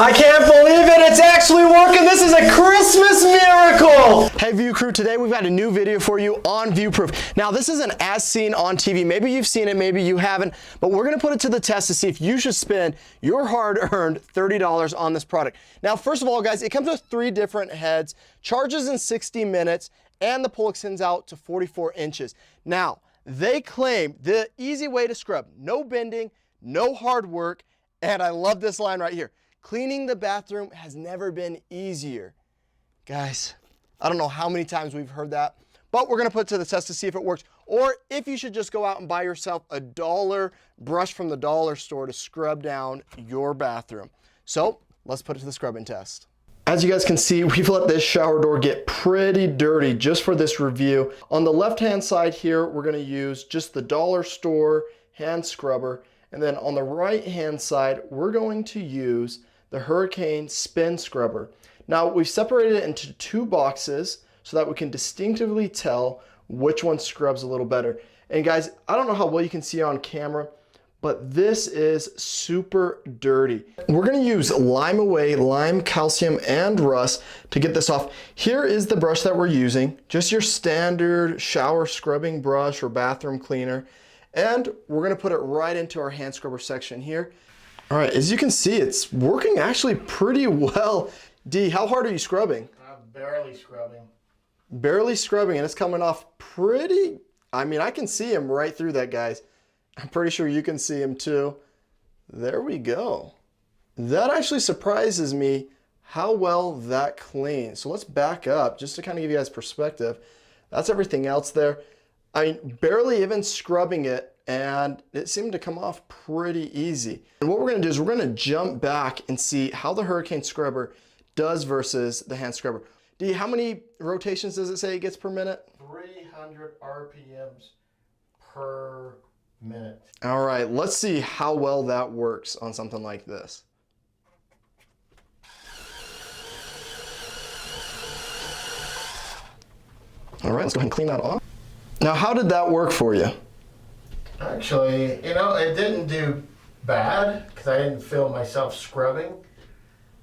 I can't believe it, it's actually working. This is a Christmas miracle. Hey View Crew, today we've got a new video for you on ViewProof. Now this isn't as seen on TV. Maybe you've seen it, maybe you haven't, but we're gonna put it to the test to see if you should spend your hard-earned $30 on this product. Now, first of all, guys, it comes with 3 different heads, charges in 60 minutes, and the pole extends out to 44 inches. Now, they claim the easy way to scrub, no bending, no hard work, and I love this line right here. Cleaning the bathroom has never been easier. Guys, I don't know how many times we've heard that, but we're gonna put it to the test to see if it works, or if you should just go out and buy yourself a $1 brush from the dollar store to scrub down your bathroom. So let's put it to the scrubbing test. As you guys can see, we've let this shower door get pretty dirty just for this review. On the left-hand side here, we're gonna use just the dollar store hand scrubber. And then on the right-hand side, we're going to use the Hurrican Spin Scrubber. Now, we've separated it into 2 boxes so that we can distinctively tell which one scrubs a little better. And guys, I don't know how well you can see on camera, but this is super dirty. We're gonna use Lime Away, Lime, Calcium, and Rust to get this off. Here is the brush that we're using, just your standard shower scrubbing brush or bathroom cleaner. And we're gonna put it right into our hand scrubber section here. All right, as you can see, it's working actually pretty well. D, how hard are you scrubbing? I'm barely scrubbing. Barely scrubbing, and it's coming off pretty, I mean, I can see him right through that, guys. I'm pretty sure you can see him too. There we go. That actually surprises me how well that cleans. So let's back up just to kind of give you guys perspective. That's everything else there. I mean, barely even scrubbing it, and it seemed to come off pretty easy. And what we're gonna do is we're gonna jump back and see how the Hurrican Scrubber does versus the hand scrubber. D, how many rotations does it say it gets per minute? 300 RPMs per minute. All right, let's see how well that works on something like this. All right, let's go ahead and clean that off. Now, how did that work for you? Actually, you know, it didn't do bad because I didn't feel myself scrubbing.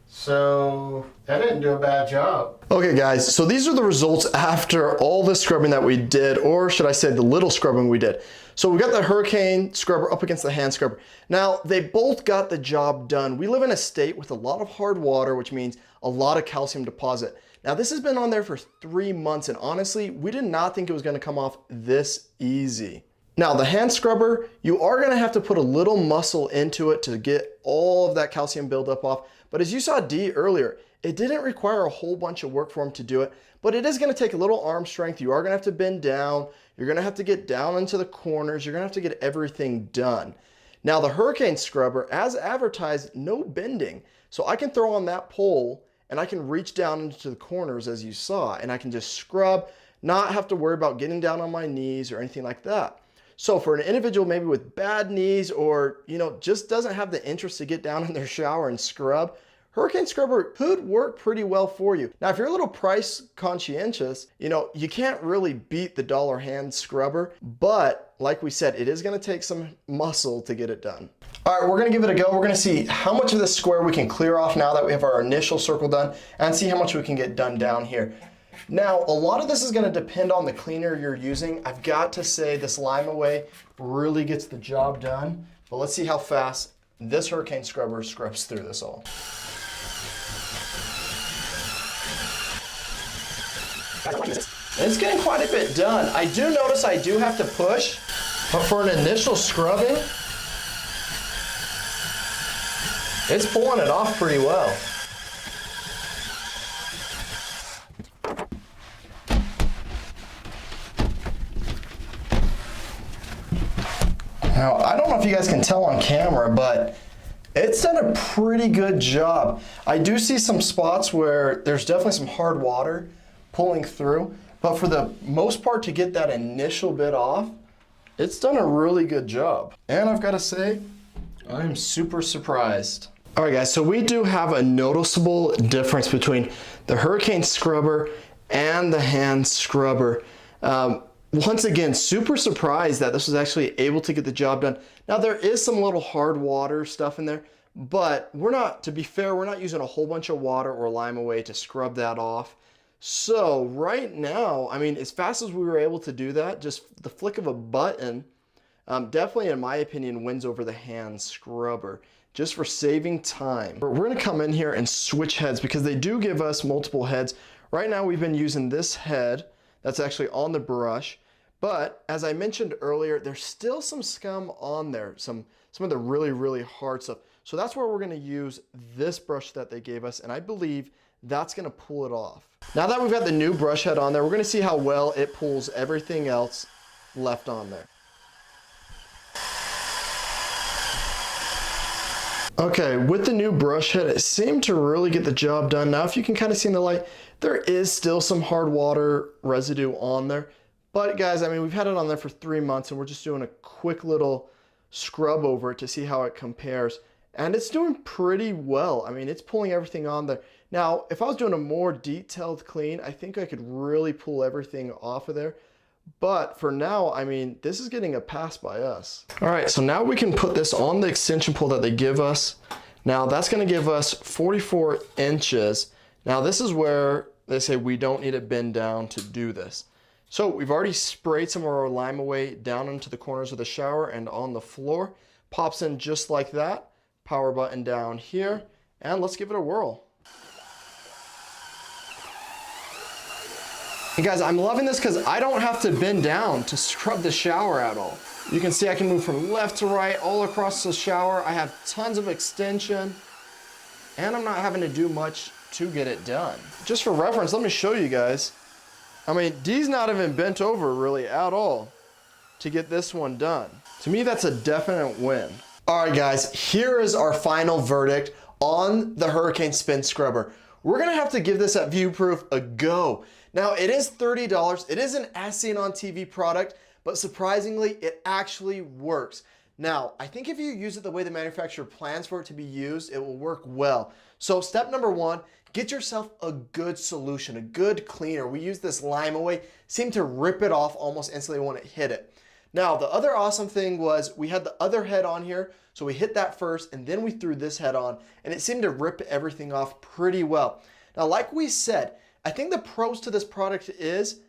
So I didn't do a bad job. Okay guys, so these are the results after all the scrubbing that we did, or should I say the little scrubbing we did. So we got the Hurrican Scrubber up against the hand scrubber. Now, they both got the job done. We live in a state with a lot of hard water, which means a lot of calcium deposit. Now, this has been on there for 3 months, and honestly, we did not think it was gonna come off this easy. Now, the hand scrubber, you are gonna have to put a little muscle into it to get all of that calcium buildup off. But as you saw D earlier, it didn't require a whole bunch of work for him to do it, but it is gonna take a little arm strength. You are gonna have to bend down. You're gonna have to get down into the corners. You're gonna have to get everything done. Now, the Hurrican Scrubber, as advertised, no bending. So I can throw on that pole and I can reach down into the corners as you saw, and I can just scrub, not have to worry about getting down on my knees or anything like that. So for an individual maybe with bad knees or, you know, just doesn't have the interest to get down in their shower and scrub, Hurrican Scrubber could work pretty well for you. Now, if you're a little price conscientious, you know, you can't really beat the dollar hand scrubber, but like we said, it is gonna take some muscle to get it done. All right, we're gonna give it a go. We're gonna see how much of this square we can clear off now that we have our initial circle done, and see how much we can get done down here. Now, a lot of this is gonna depend on the cleaner you're using. I've got to say this Lime Away really gets the job done, but let's see how fast this Hurrican Scrubber scrubs through this all. It's getting quite a bit done. I do notice I do have to push, but for an initial scrubbing, it's pulling it off pretty well. Now, I don't know if you guys can tell on camera, but it's done a pretty good job. I do see some spots where there's definitely some hard water pulling through, but for the most part, to get that initial bit off, it's done a really good job. And I've got to say, I'm super surprised. All right, guys, so we do have a noticeable difference between the Hurrican Scrubber and the hand scrubber. Once again, super surprised that this was actually able to get the job done. Now, there is some little hard water stuff in there, but to be fair, we're not using a whole bunch of water or lime away to scrub that off. So right now, I mean, as fast as we were able to do that, just the flick of a button, definitely in my opinion wins over the hand scrubber, just for saving time. We're gonna come in here and switch heads because they do give us multiple heads. Right now we've been using this head that's actually on the brush, but as I mentioned earlier, there's still some scum on there, some of the really hard stuff. So that's where we're gonna use this brush that they gave us, and I believe that's gonna pull it off. Now that we've got the new brush head on there, we're gonna see how well it pulls everything else left on there. Okay, with the new brush head, it seemed to really get the job done. Now, if you can kind of see in the light, there is still some hard water residue on there. But guys, I mean, we've had it on there for 3 months and we're just doing a quick little scrub over it to see how it compares. And it's doing pretty well. I mean, it's pulling everything on there. Now, if I was doing a more detailed clean, I think I could really pull everything off of there. But for now, I mean, this is getting a pass by us. All right, so now we can put this on the extension pole that they give us. Now that's gonna give us 44 inches. Now this is where they say we don't need to bend down to do this. So we've already sprayed some of our lime away down into the corners of the shower and on the floor. Pops in just like that. Power button down here, and let's give it a whirl. Hey guys, I'm loving this because I don't have to bend down to scrub the shower at all. You can see I can move from left to right all across the shower. I have tons of extension and I'm not having to do much to get it done. Just for reference, let me show you guys. I mean, Dee's not even bent over really at all to get this one done. To me, that's a definite win. All right guys, here is our final verdict on the Hurrican Spin Scrubber. We're gonna have to give this at ViewProof a go. Now it is $30, it is an as seen on TV product, but surprisingly, it actually works. Now, I think if you use it the way the manufacturer plans for it to be used, it will work well. So step number one, get yourself a good solution, a good cleaner. We use this lime away, seemed to rip it off almost instantly when it hit it. Now, the other awesome thing was we had the other head on here, so we hit that first and then we threw this head on and it seemed to rip everything off pretty well. Now, like we said, I think the pros to this product is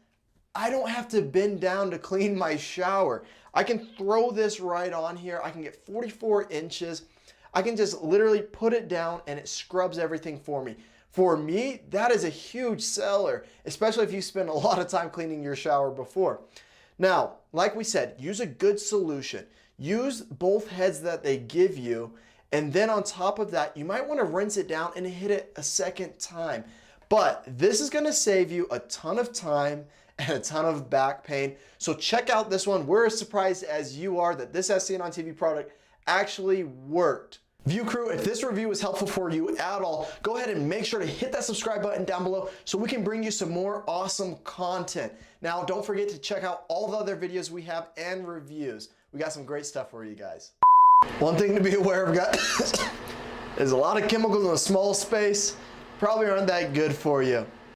I don't have to bend down to clean my shower. I can throw this right on here. I can get 44 inches. I can just literally put it down and it scrubs everything for me. For me, that is a huge seller, especially if you spend a lot of time cleaning your shower before. Now, like we said, use a good solution. Use both heads that they give you, and then on top of that, you might want to rinse it down and hit it a second time. But this is going to save you a ton of time and a ton of back pain. So check out this one. We're as surprised as you are that this as seen on TV product actually worked. View crew, if this review was helpful for you at all, go ahead and make sure to hit that subscribe button down below so we can bring you some more awesome content. Now, don't forget to check out all the other videos we have and reviews. We got some great stuff for you guys. One thing to be aware of, guys, is a lot of chemicals in a small space probably aren't that good for you.